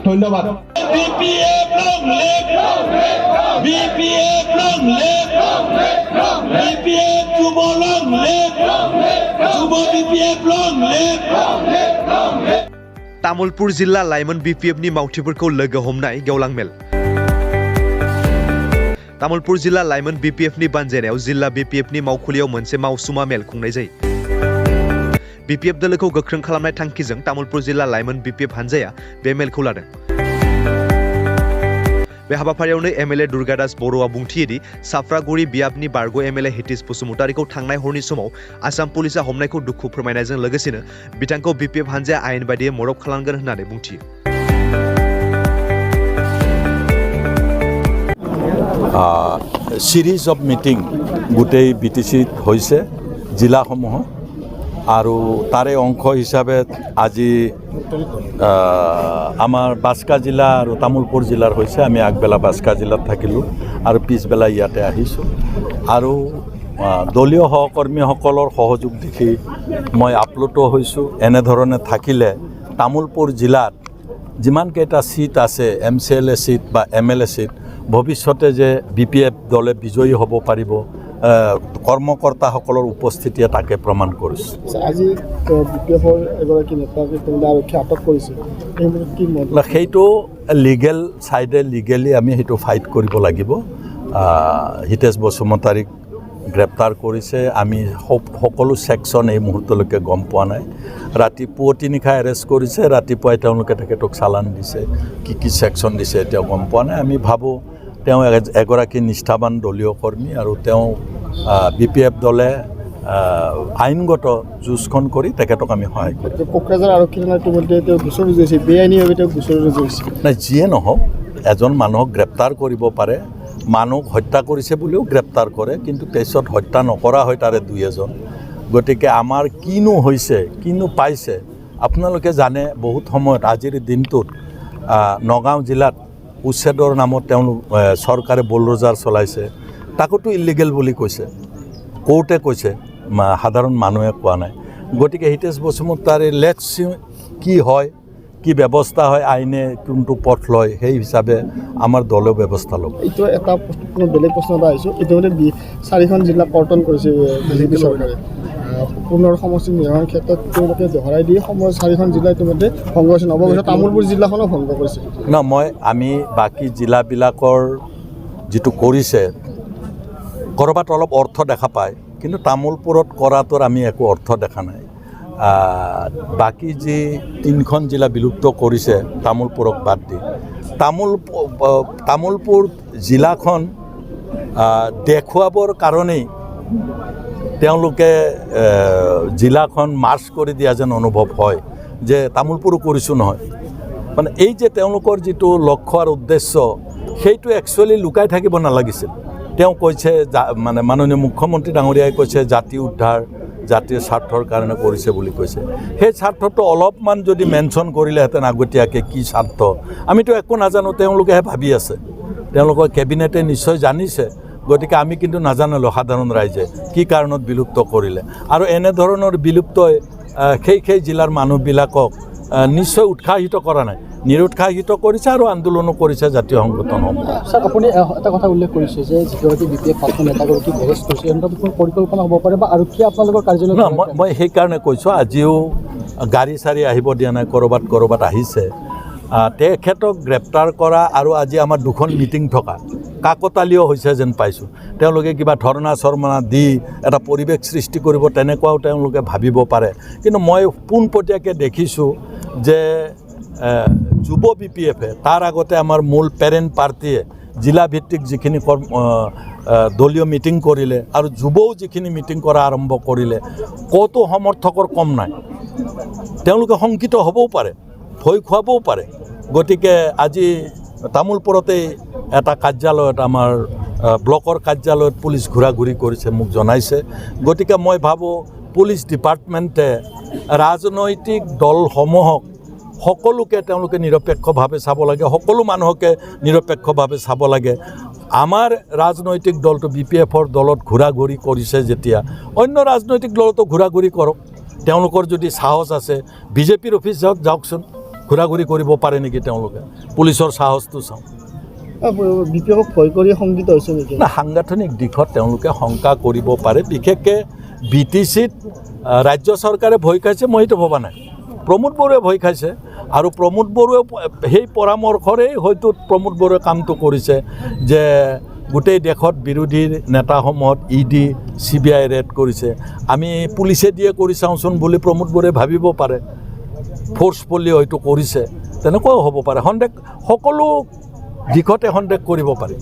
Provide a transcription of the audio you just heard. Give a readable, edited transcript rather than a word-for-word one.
ধন্যবাদ। तामुलपुर जिल्ला लाइमोन BPFनि मावथिफोरखौ लोगो हमनाय गेवलां मेल। तामुलपुर जिल्ला लाइमोन BPFनि बानजायनायाव जिल्ला BPFनि मावखुलियाव मोनसे मावसुमा मेल खुंनाय जायो। BPF दोलोखौ गोख्रों खालामनाय थांखिजों तामुलपुर जिल्ला लाइमोन BPF हानजाया बे मेलखौ लादों। बे हाबाफारियावनो MLA दुर्गादास बर'आ बुंथियोदि साफ्रागुरि बियाबनि बारग' MLA हितिश बसुमतारीखौ थांनाय हरनि समाव आसाम पुलिसा हमनायखौ दुखु फोरमायनायजों लोगोसेनो बिथांखौ BPF हानजाया आयेन बायदियै मदद खालामगोन होननानै बुंथियो। সিরিজ অফ মিটিং গোটেই BTCত হৈছে জিলাসমূহ আৰু তাৰে অংশ হিচাপে আজি আমাৰ বাস্কা জিলা আৰু তামুলপুৰ জিলাৰ হৈছে। আমি আগবেলা বাস্কা জিলাত থাকিলোঁ আৰু পিছবেলা ইয়াতে আহিছোঁ আৰু দলীয় সহকৰ্মীসকলৰ সহযোগ দেখি মই আপ্লুত হৈছোঁ। এনেধৰণে থাকিলে তামুলপুৰ জিলাত যিমানকেইটা সিট আছে MCLA সিট বা MLA সিট ভৱিষ্যতে যে BPF দলে বিজয়ী হ'ব পাৰিব কৰ্মকৰ্তাসকলৰ উপস্থিতিয়ে তাকে প্ৰমাণ কৰিছে। আজি BPFৰ এগৰাকী নেতাক আৰক্ষী আটক কৰিছে, সেইটো লিগেল ছাইডে লিগেলি আমি সেইটো ফাইট কৰিব লাগিব। হিতেশ বসুমতাৰীক গ্ৰেপ্তাৰ কৰিছে। আমি সকলো ছেকশ্যন এই মুহূৰ্তলৈকে গম পোৱা নাই। ৰাতি পুৱতি নিশা এৰেষ্ট কৰিছে, ৰাতিপুৱাই তেওঁলোকে তেখেতক চালান দিছে। কি ছেকশ্যন দিছে এতিয়াও গম পোৱা নাই। আমি ভাবোঁ তেওঁ এগৰাকী নিষ্ঠাবান দলীয় কৰ্মী আৰু তেওঁ BPF দলে আইনগত যুঁজখন কৰি তেখেতক আমি সহায় কৰিম। কোকৰাঝাৰ আৰক্ষী থানাৰ ইতিমধ্যে তেওঁ গোচৰ ৰুজুৱাইছে, বেআইনীভাৱে তেওঁ গোচৰ ৰুজুৱাইছে। নাই, যিয়ে নহওক এজন মানুহক গ্ৰেপ্তাৰ কৰিব পাৰে, মানুহক হত্যা কৰিছে বুলিও গ্ৰেপ্তাৰ কৰে, কিন্তু পিছত হত্যা নকৰা হয় তাৰে দুই এজন। গতিকে আমাৰ কিনো হৈছে, কিনো পাইছে আপোনালোকে জানে। বহুত সময়ত আজিৰ দিনটোত নগাঁও জিলাত উচ্ছেদৰ নামত তেওঁলোক চৰকাৰে বুলডোজাৰ চলাইছে, তাকোতো ইলিগেল বুলি কৈছে, কোৰ্টে কৈছে, সাধাৰণ মানুহে কোৱা নাই। গতিকে হিতেশ বসুমতাৰী লেটছ চি কি হয়, কি ব্যৱস্থা হয়, আইনে কোনটো পথ লয়, সেই হিচাপে আমাৰ দলীয় ব্যৱস্থা ল'ব। এইটো এটা বেলেগ প্ৰশ্ন এটা আহিছোঁ। ইতিমধ্যে 4খন জিলা কৰ্তন কৰিছে বিজেপি চৰকাৰে। পুনৰ সমষ্টি নিৰ্মাণৰ ক্ষেত্ৰত তেওঁলোকে দোহৰাই দি 4খন জিলা ইতিমধ্যে ভংগ কৰিছে। নৱগঠিত তামুলপুৰ জিলাখনো ভংগ কৰিছে। আমি বাকী জিলাবিলাকৰ যিটো কৰিছে ক'ৰবাত অলপ অৰ্থ দেখা পায়, কিন্তু তামুলপুৰত কৰাটোৰ আমি একো অৰ্থ দেখা নাই। বাকী যি 3খন জিলা বিলুপ্ত কৰিছে তামুলপুৰক বাদ দি, তামুলপুৰ জিলাখন দেখুৱাবৰ কাৰণেই তেওঁলোকে জিলাখন মাৰ্চ কৰি দিয়া যেন অনুভৱ হয় যে তামুলপুৰো কৰিছোঁ নহয়। মানে এই যে তেওঁলোকৰ যিটো লক্ষ্য আৰু উদ্দেশ্য, সেইটো একচুৱেলি লুকাই থাকিব নালাগিছিল। তেওঁ কৈছে, মানে মাননীয় মুখ্যমন্ত্ৰী ডাঙৰীয়াই কৈছে জাতি উদ্ধাৰ, জাতিৰ স্বাৰ্থৰ কাৰণে কৰিছে বুলি কৈছে। সেই স্বাৰ্থটো অলপমান যদি মেনশ্যন কৰিলেহেঁতেন আগতীয়াকৈ কি স্বাৰ্থ, আমিতো একো নাজানো, তেওঁলোকেহে ভাবি আছে। তেওঁলোকৰ কেবিনেটে নিশ্চয় জানিছে। গতিকে আমি কিন্তু নাজানিলোঁ সাধাৰণ ৰাইজে কি কাৰণত বিলুপ্ত কৰিলে। আৰু এনেধৰণৰ বিলুপ্তই সেই জিলাৰ মানুহবিলাকক নিশ্চয় উৎসাহিত কৰা নাই, নিৰুৎসাহিত কৰিছে আৰু আন্দোলনো কৰিছে জাতীয় সংগঠনসমূহ। ছাৰ, আপুনি এটা কথা উল্লেখ কৰিছে যে যিগৰাকী BPF নেতাগৰাকী এৰেষ্ট কৰিছে, এনেকুৱা পৰিকল্পনা হ'ব পাৰে বা আৰক্ষীয়ে আপোনালোকৰ কাৰ্যালয়। মই সেইকাৰণে কৈছোঁ, আজিও গাড়ী চাৰি আহিব দিয়া নাই, ক'ৰবাত আহিছে। তেখেতক গ্ৰেপ্তাৰ কৰা আৰু আজি আমাৰ 2খন মিটিং থকা কাকতালীয় হৈছে যেন পাইছোঁ। তেওঁলোকে কিবা ধৰ্ণা চৰ্মনা দি এটা পৰিৱেশ সৃষ্টি কৰিব তেনেকুৱাও তেওঁলোকে ভাবিব পাৰে। কিন্তু মই পোনপটীয়াকৈ দেখিছোঁ যে যুৱ BPFে তাৰ আগতে আমাৰ মূল পেৰেণ্ট পাৰ্টীয়ে জিলাভিত্তিক যিখিনি দলীয় মিটিং কৰিলে আৰু যুৱও যিখিনি মিটিং কৰা আৰম্ভ কৰিলে, ক'তো সমৰ্থকৰ কম নাই। তেওঁলোকে শংকিত হ'বও পাৰে, ভয় খুৱাবও পাৰে। গতিকে আজি তামুলপুৰতেই এটা কাৰ্যালয়ত, আমাৰ ব্লকৰ কাৰ্যালয়ত পুলিচ ঘূৰা-ঘূৰি কৰিছে, মোক জনাইছে। গতিকে মই ভাবোঁ পুলিচ ডিপাৰ্টমেণ্টে ৰাজনৈতিক দলসমূহক সকলোকে তেওঁলোকে নিৰপেক্ষভাৱে চাব লাগে, সকলো মানুহকে নিৰপেক্ষভাৱে চাব লাগে। আমাৰ ৰাজনৈতিক দলটো BPFৰ দলত ঘূৰা ঘূৰি কৰিছে যেতিয়া অন্য ৰাজনৈতিক দলতো ঘূৰা ঘূৰি কৰক তেওঁলোকৰ যদি সাহস আছে বিজেপিৰ অফিচ যাওকচোন ঘূৰা ঘূৰি কৰিব পাৰে নেকি তেওঁলোকে পুলিচৰ সাহসটো চাওঁ BPFক ভয় কৰি সংগীত হৈছে নেকি না সাংগঠনিক দিশত তেওঁলোকে শংকা কৰিব পাৰে বিশেষকৈ BTCত ৰাজ্য চৰকাৰে ভয় খাইছে মই এইটো ভবা নাই প্ৰমোদ বড়োৱে ভয় খাইছে আৰু প্ৰমোদ বড়োৱে সেই পৰামৰ্শৰেই হয়তো প্ৰমোদ বড়োৱে কামটো কৰিছে যে গোটেই দেশত বিৰোধী নেতাসমূহত ED CBI ৰেড কৰিছে আমি পুলিচে দিয়ে কৰি চাওঁচোন বুলি প্ৰমোদ বড়োৱে ভাবিব পাৰে ফ'ৰ্চফুলি হয়তো কৰিছে তেনেকুৱাও হ'ব পাৰে সন্দেহ সকলো দিশতে সন্দেহ কৰিব পাৰি